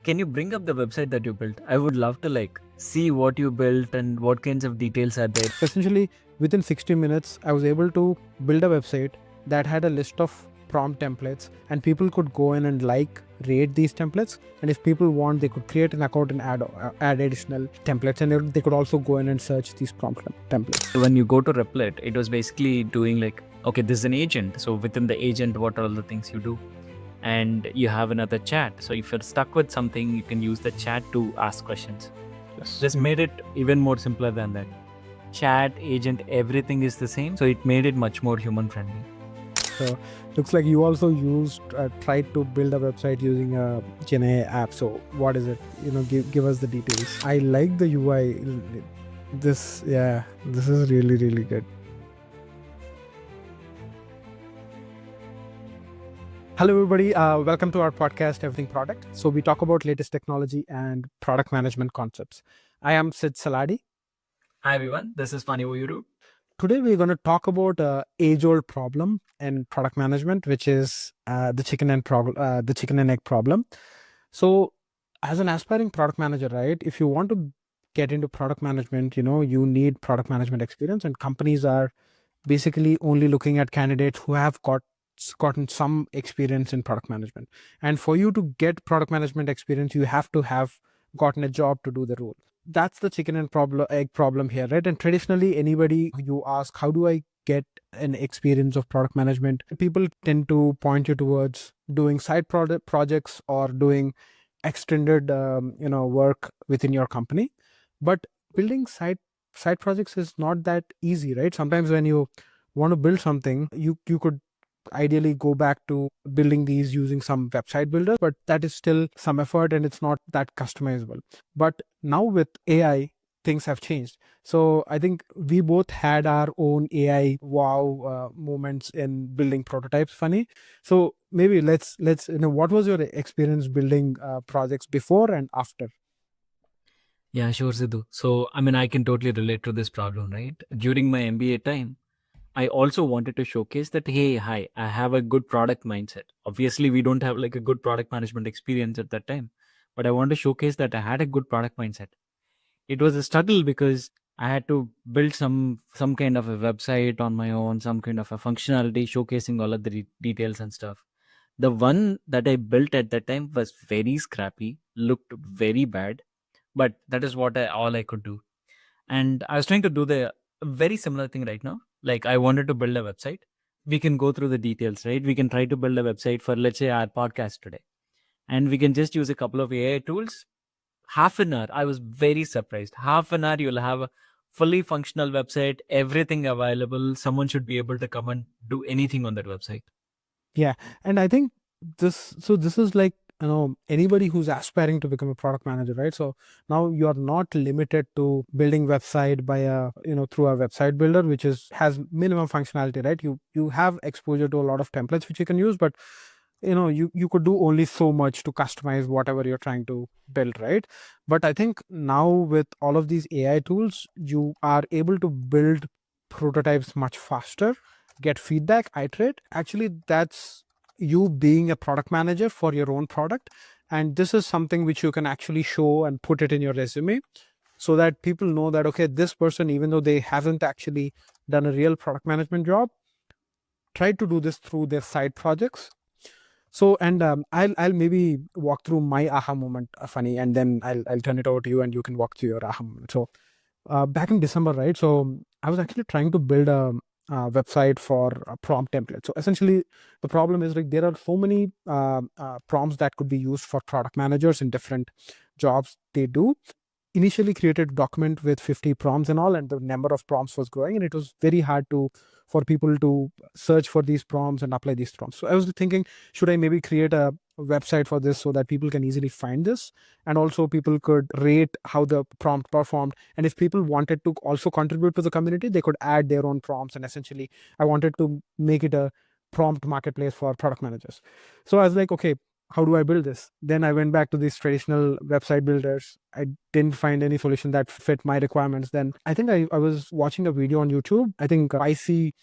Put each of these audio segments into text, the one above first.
Can you bring up the website that you built? I would love to see what you built and what kinds of details are there. Essentially, within 60 minutes, I was able to build a website that had a list of prompt templates, and people could go in and rate these templates. And if people want, they could create an account and add additional templates, and they could also go in and search these prompt templates. When you go to Replit, it was basically doing okay, this is an agent. So within the agent, what are all the things you do? And you have another chat. So if you're stuck with something, you can use the chat to ask questions. Yes. This made it even more simpler than that. Chat, agent, everything is the same. So it made it much more human friendly. So looks like you also tried to build a website using a GenAI app. So what is it? Give us the details. I like the UI. This is really, really good. Hello, everybody. Welcome to our podcast, Everything Product. So we talk about latest technology and product management concepts. I am Sid Saladi. Hi, everyone. This is Funny Uyuru. Today, we're going to talk about an age-old problem in product management, which is the chicken and egg problem. So as an aspiring product manager, right, if you want to get into product management, you need product management experience, and companies are basically only looking at candidates who have gotten some experience in product management. And for you to get product management experience, you have to have gotten a job to do the role. That's the chicken and egg problem here, right? And traditionally, anybody you ask, how do I get an experience of product management? People tend to point you towards doing side projects or doing extended work within your company. But building side projects is not that easy, right? Sometimes when you want to build something, you could ideally go back to building these using some website builder, but that is still some effort and it's not that customizable. But now with AI, things have changed. So I think we both had our own AI wow moments in building prototypes. Funny. So maybe let's what was your experience building projects before and after? Yeah, sure, Sidhu. So, I can totally relate to this problem, right? During my MBA time, I also wanted to showcase that, hey, hi, I have a good product mindset. Obviously, we don't have a good product management experience at that time, but I want to showcase that I had a good product mindset. It was a struggle because I had to build some kind of a website on my own, some kind of a functionality showcasing all of the details and stuff. The one that I built at that time was very scrappy, looked very bad, but that is all I could do. And I was trying to do the very similar thing right now. I wanted to build a website. We can go through the details, right? We can try to build a website for, let's say, our podcast today, and we can just use a couple of AI tools. Half an hour, I was very surprised. Half an hour, you'll have a fully functional website, everything available. Someone should be able to come and do anything on that website. Yeah, and I think this is like, anybody who's aspiring to become a product manager, right? So now you are not limited to building website by through a website builder, which has minimum functionality, right? You have exposure to a lot of templates which you can use, but you could do only so much to customize whatever you're trying to build, right? But I think now with all of these AI tools, you are able to build prototypes much faster, get feedback, iterate. Actually, that's you being a product manager for your own product. And this is something which you can actually show and put it in your resume so that people know that, okay, this person, even though they haven't actually done a real product management job, tried to do this through their side projects. So, and I'll maybe walk through my aha moment, Funny, and then I'll turn it over to you and you can walk through your aha moment. So back in December, right? So I was actually trying to build a website for a prompt template. So essentially, the problem is there are so many prompts that could be used for product managers in different jobs they do. Initially created a document with 50 prompts and all, and the number of prompts was growing, and it was very hard for people to search for these prompts and apply these prompts. So I was thinking, should I maybe create a website for this so that people can easily find this, and also people could rate how the prompt performed, and if people wanted to also contribute to the community, they could add their own prompts. And essentially I wanted to make it a prompt marketplace for product managers. So I was like, okay, how do I build this? Then I went back to these traditional website builders. I didn't find any solution that fit my requirements. Then I think I was watching a video on YouTube. I think IC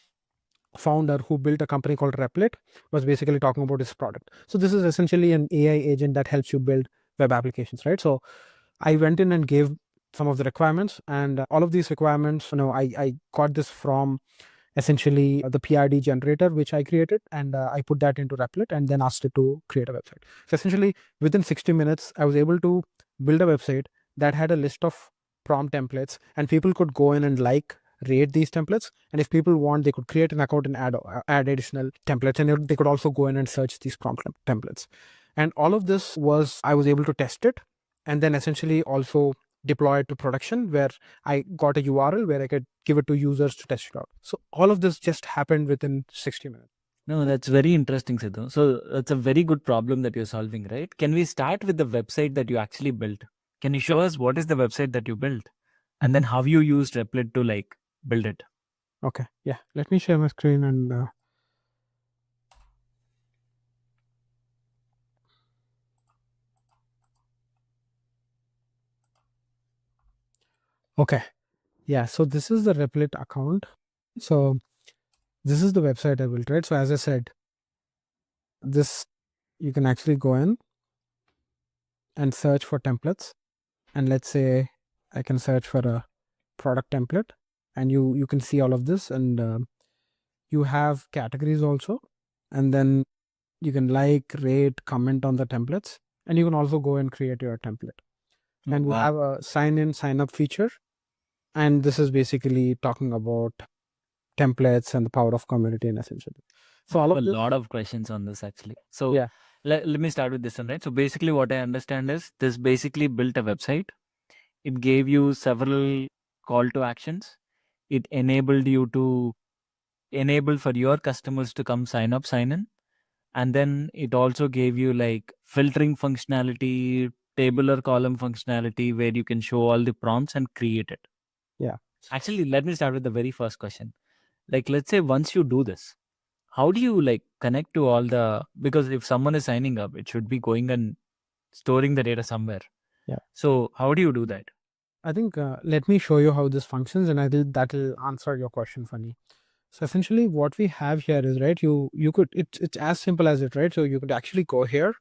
founder who built a company called Replit was basically talking about his product. So this is essentially an AI agent that helps you build web applications, right? So I went in and gave some of the requirements, and all of these requirements, I got this from essentially the PRD generator, which I created, and I put that into Replit and then asked it to create a website. So essentially, within 60 minutes, I was able to build a website that had a list of prompt templates, and people could go in and rate these templates. And if people want, they could create an account and add additional templates, and they could also go in and search these prompt templates. And all of this was, I was able to test it, and then essentially also deploy it to production, where I got a URL where I could give it to users to test it out. So all of this just happened within 60 minutes. No, that's very interesting, Sidhu. So that's a very good problem that you're solving, right? Can we start with the website that you actually built? Can you show us what is the website that you built, and then how you used Replit to like build it? Okay, yeah. Let me share my screen and okay, yeah. So this is the Replit account. So this is the website I built, right? So as I said, this, you can actually go in and search for templates, and let's say I can search for a product template, and you can see all of this, and you have categories also, and then you can rate, comment on the templates, and you can also go and create your template. And you have a sign in, sign up feature, and this is basically talking about templates and the power of community and essentially. So all A of this, lot of questions on this actually. So yeah, let me start with this one, right? So basically, what I understand is this basically built a website. It gave you several call to actions. It enabled you to enable for your customers to come sign up, sign in. And then it also gave you like filtering functionality, tabular column functionality where you can show all the prompts and create it. yeah. Actually, let me start with the very first question. Like, let's say once you do this, how do you like connect to all the, because if someone is signing up, it should be going and storing the data somewhere. Yeah. So how do you do that? I think let me show you how this functions, and that will answer your question, Funny. So essentially, what we have here is, right. You could, it's as simple as it, right. So you could actually go here,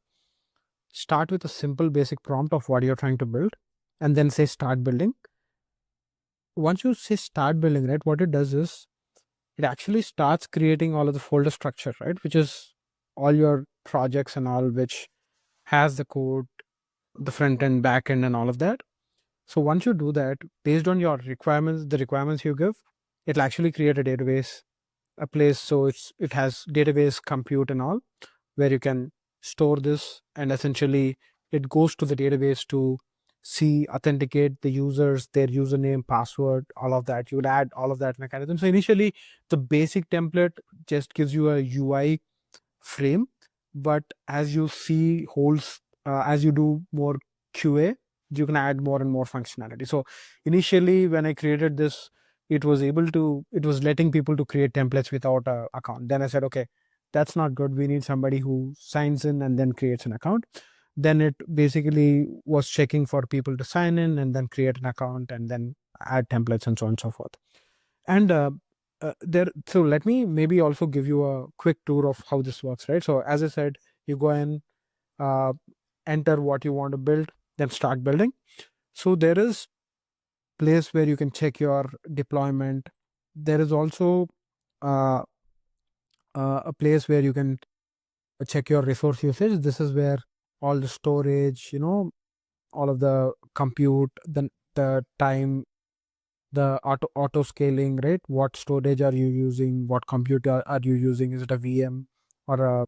start with a simple basic prompt of what you're trying to build, and then say start building. Once you say start building, right, what it does is it actually starts creating all of the folder structure, right, which is all your projects and all, which has the code, the front end, back end, and all of that. So once you do that, based on your requirements, the requirements you give, it'll actually create a database, a place. So it has database compute and all, where you can store this, and essentially it goes to the database to see, authenticate the users, their username, password, all of that. You would add all of that mechanism. So initially, the basic template just gives you a UI frame, but as you see holes, as you do more QA, you can add more and more functionality. So initially, when I created this, it was letting people to create templates without a account. Then I said, okay, that's not good. We need somebody who signs in and then creates an account. Then it basically was checking for people to sign in and then create an account and then add templates and so on and so forth. And so let me maybe also give you a quick tour of how this works, right? So as I said, you go and uh, enter what you want to build, then start building. So there is place where you can check your deployment. There is also uh, a place where you can check your resource usage. This is where all the storage, all of the compute, the time, the auto scaling, right? What storage are you using? What computer are you using? Is it a VM or a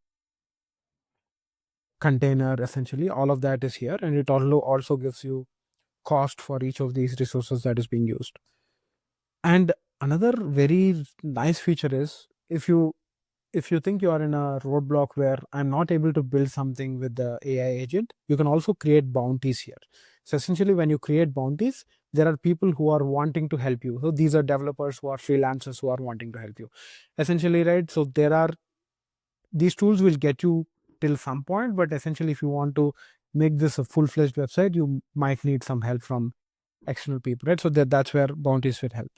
container? Essentially, all of that is here, and it also gives you cost for each of these resources that is being used. And another very nice feature is, if you think you are in a roadblock where I'm not able to build something with the AI agent, you can also create bounties here. So essentially, when you create bounties, there are people who are wanting to help you. So these are developers who are freelancers who are wanting to help you. Essentially, right? So these tools will get you till some point, but essentially, if you want to make this a full-fledged website, you might need some help from external people, right? So that's where bounties will help.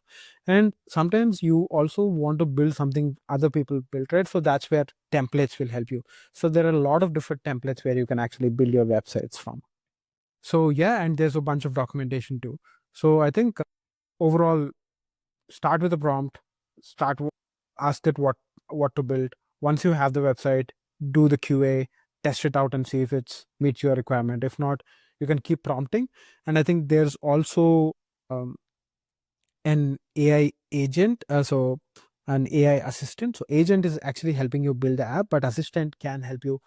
And sometimes you also want to build something other people built, right? So that's where templates will help you. So there are a lot of different templates where you can actually build your websites from. So yeah, and there's a bunch of documentation too. So I think overall, start with a prompt, start ask it what to build. Once you have the website, do the QA, test it out and see if it's meets your requirement. If not, you can keep prompting. And I think there's also um, an AI agent, so an AI assistant. So agent is actually helping you build the app, but assistant can help you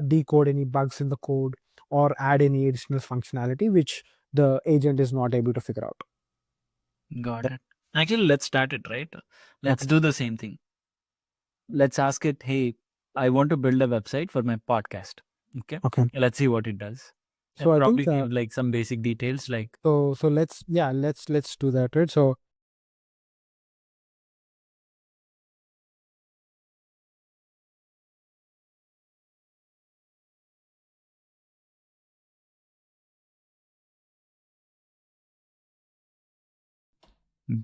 decode any bugs in the code or add any additional functionality which the agent is not able to figure out. Got it. Actually, let's start it, right? Let's Okay. do the same thing. Let's ask it, hey, I want to build a website for my podcast. Okay. Okay. Let's see what it does. So I think Probably give like some basic details like, so let's do that, right? So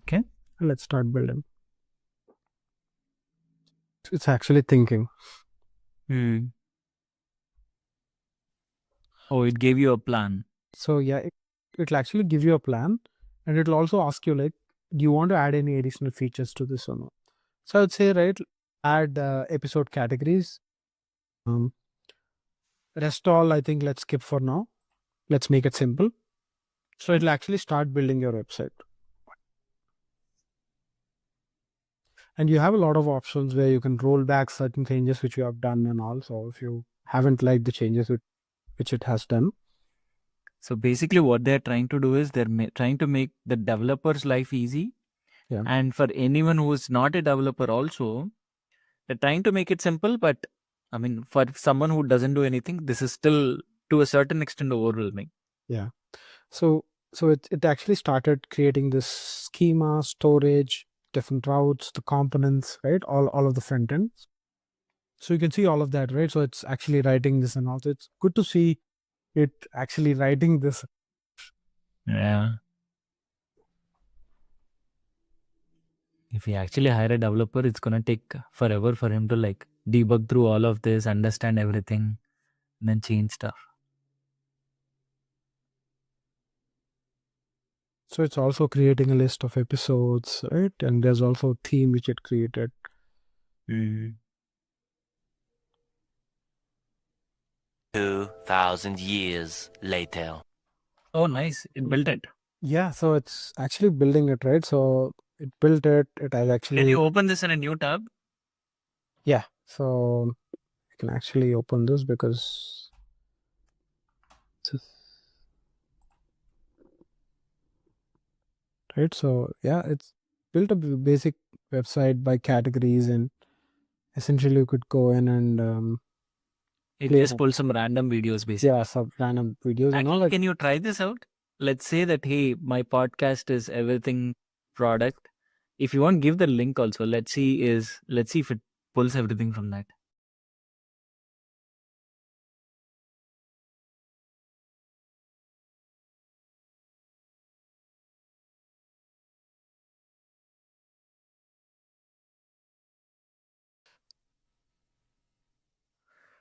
okay. let's start building. It's actually thinking. Hmm. Oh, it gave you a plan. So yeah, it'll actually give you a plan, and it'll also ask you like, do you want to add any additional features to this or not? So I'd say, right, add episode categories. Um, Rest all, I think let's skip for now. Let's make it simple. So it'll actually start building your website. And you have a lot of options where you can roll back certain changes which you have done and all. So if you haven't liked the changes which it has done. So basically, what they're trying to do is they're trying to make the developer's life easy. Yeah. And for anyone who is not a developer, also, they're trying to make it simple. But I mean, for someone who doesn't do anything, this is still to a certain extent overwhelming. Yeah. So it actually started creating this schema, storage, different routes, the components, right? All of the front ends. So you can see all of that, right? So it's actually writing this and also it's good to see it actually writing this. Yeah. If we actually hire a developer, it's gonna take forever for him to like debug through all of this, understand everything, and then change stuff. So it's also creating a list of episodes, right? And there's also a theme which it created. 2,000 years later. Oh, nice! It built it. Yeah, so it's actually building it, right? So it built it. It has Can actually, you open this in a new tab? yeah. So you can actually open this because right. So yeah, it's built a basic website by categories, and essentially you could go in and It play, just pulls some random videos, basically. yeah, some random videos and all. Actually, Like, can you try this out? Let's say that hey, my podcast is everything product. If you want, give the link also. Let's see if it pulls everything from that.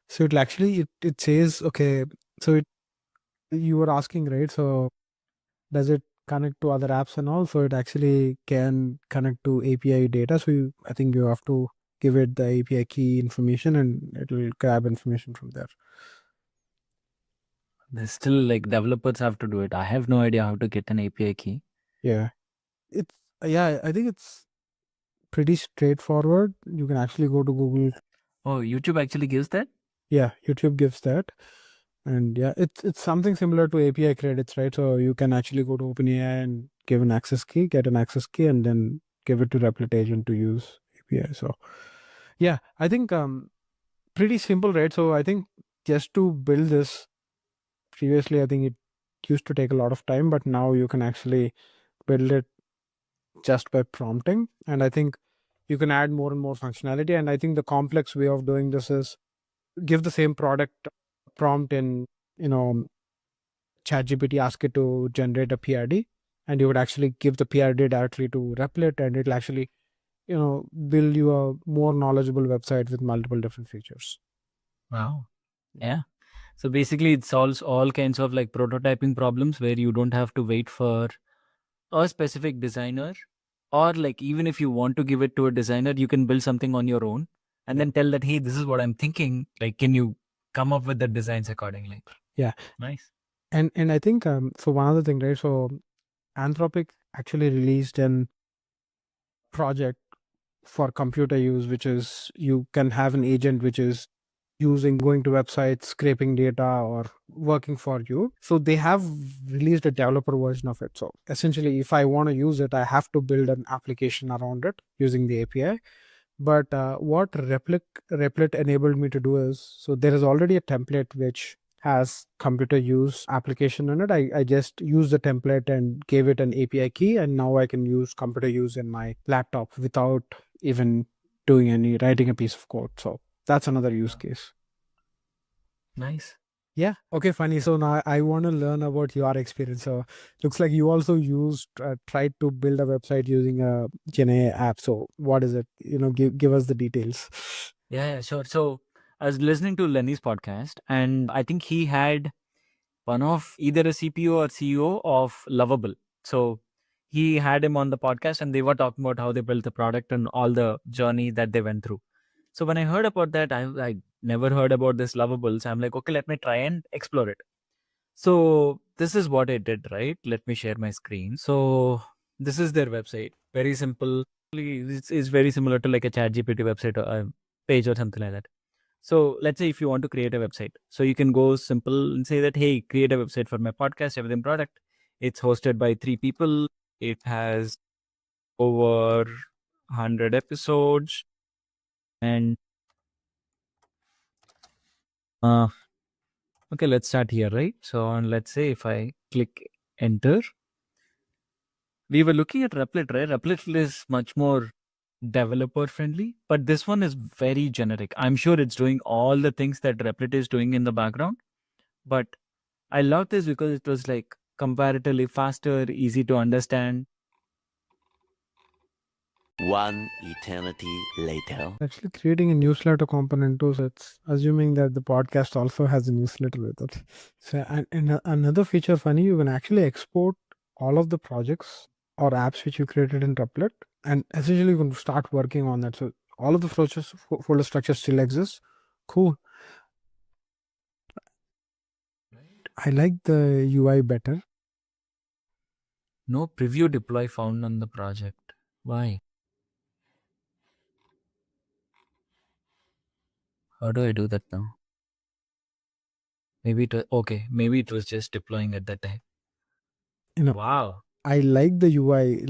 so it actually it says okay. So it you were asking, right? So does it connect to other apps and all? So it actually can connect to API data. So I think you have to give it the API key information and it will grab information from there. There's still like developers have to do it. I have no idea how to get an API key. Yeah. It's yeah, I think it's pretty straightforward. You can actually go to Google. Oh, YouTube actually gives that? Yeah, YouTube gives that. And yeah, it's something similar to API credits, right? So you can actually go to OpenAI and give an access key, get an access key, and then give it to Replit agent to use API. So yeah, I think pretty simple, right? So I think just to build this, previously I think it used to take a lot of time, but now you can actually build it just by prompting. And I think you can add more and more functionality. And I think the complex way of doing this is give the same product prompt in, you know, ChatGPT, ask it to generate a PRD, and you would actually give the PRD directly to Replit, and it'll actually, build you a more knowledgeable website with multiple different features. Wow. Yeah. So basically, it solves all kinds of like prototyping problems where you don't have to wait for a specific designer, or like even if you want to give it to a designer, you can build something on your own and then tell that, hey, this is what I'm thinking. Like, can you come up with the designs accordingly? Yeah. Nice. And I think so one other thing, right? So Anthropic actually released an project for computer use, which is you can have an agent which is using going to websites, scraping data, or working for you. So they have released a developer version of it. So essentially, if I want to use it, I have to build an application around it using the API. But what Replit enabled me to do is, so there is already a template which has computer use application in it. I just used the template and gave it an API key, and now I can use computer use in my laptop without even doing any writing a piece of code. So that's another use case. Nice. Yeah. Okay, funny. So now I want to learn about your experience. So looks like you also used tried to build a website using a GenAI app. So what is it? Give us the details. Yeah, sure. So I was listening to Lenny's podcast, and I think he had one of either a CPO or CEO of Lovable. So he had him on the podcast, and they were talking about how they built the product and all the journey that they went through. So when I heard about that, I never heard about this Lovable. So I'm like, okay, let me try and explore it. So this is what I did, right? Let me share my screen. So this is their website. Very simple. It's very similar to like a ChatGPT website or a page or something like that. So let's say if you want to create a website, so you can go simple and say that, hey, create a website for my podcast, everything product. It's hosted by 3 people. It has over 100 episodes. And okay, let's start here, right? So and let's say if I click enter, we were looking at Replit, right? Replit is much more developer friendly, but this one is very generic. I'm sure it's doing all the things that Replit is doing in the background, but I love this because it was like comparatively faster, easy to understand. One eternity later. Actually, creating a newsletter component too. So it's assuming that the podcast also has a newsletter with it. So another feature, funny, you can actually export all of the projects or apps which you created in Replit, and essentially you can start working on that. So all of the folder structures still exist. Cool. I like the UI better. No preview deploy found on the project. Why? How do I do that now? Maybe okay. Maybe it was just deploying at that time. Wow. I like the UI.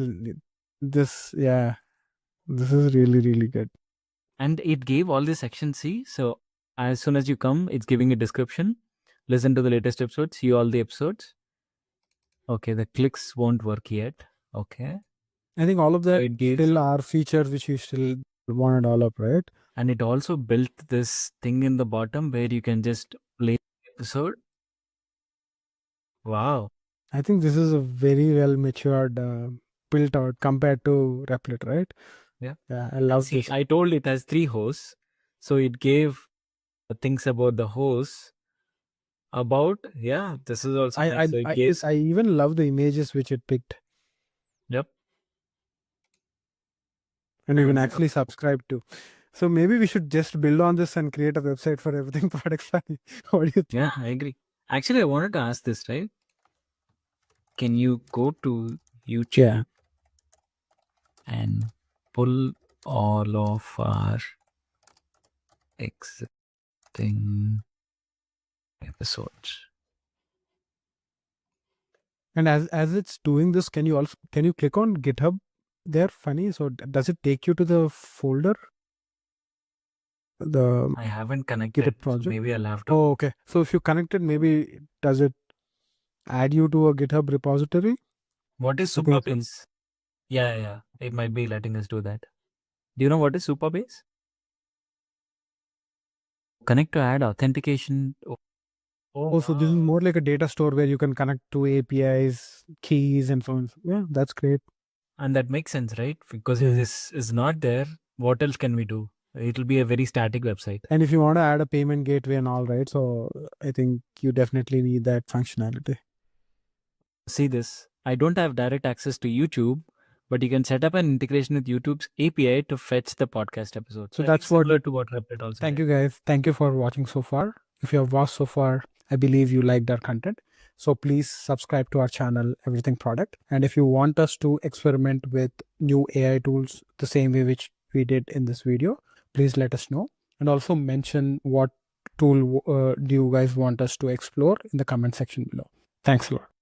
This is really, really good. And it gave all the section C. So as soon as you come, it's giving a description. Listen to the latest episode, see all the episodes. Okay, the clicks won't work yet. Okay. I think all of that it gives, still are features which you still want to develop, right? and it also built this thing in the bottom where you can just play the episode. Wow. I think this is a very well matured built out compared to Replit, right? Yeah. Yeah, I love See, this. I told it has 3 hosts. So it gave things about the hosts. About, yeah, this is also nice. So it gives, I even love the images which it picked. yep. And you can actually subscribe to. So maybe we should just build on this and create a website for everything product. What do you think? Yeah, I agree. Actually, I wanted to ask this, right? Can you go to YouTube Yeah. and pull all of our existing episodes? And as it's doing this, can you click on GitHub there? Funny. So does it take you to the folder? The I haven't connected. GitHub So project. maybe I'll have to. Oh, okay. So if you connect it, maybe does it add you to a GitHub repository? What is I think so. Supabase? Yeah. It might be letting us do that. Do you know what is Supabase? Connect to add authentication. Oh, so this is more like a data store where you can connect to APIs, keys, and so on. Yeah, that's great. And that makes sense, right? Because Yeah. if this is not there, what else can we do? It'll be a very static website. And if you want to add a payment gateway and all, right? So I think you definitely need that functionality. See this, I don't have direct access to YouTube, but you can set up an integration with YouTube's API to fetch the podcast episode. So I think that's what. similar to what Replit also Thank did. you guys. Thank you for watching so far. If you have watched so far, I believe you liked our content. So please subscribe to our channel, Everything Product. And if you want us to experiment with new AI tools the same way which we did in this video, please let us know. And also mention what tool do you guys want us to explore in the comment section below. Thanks a lot.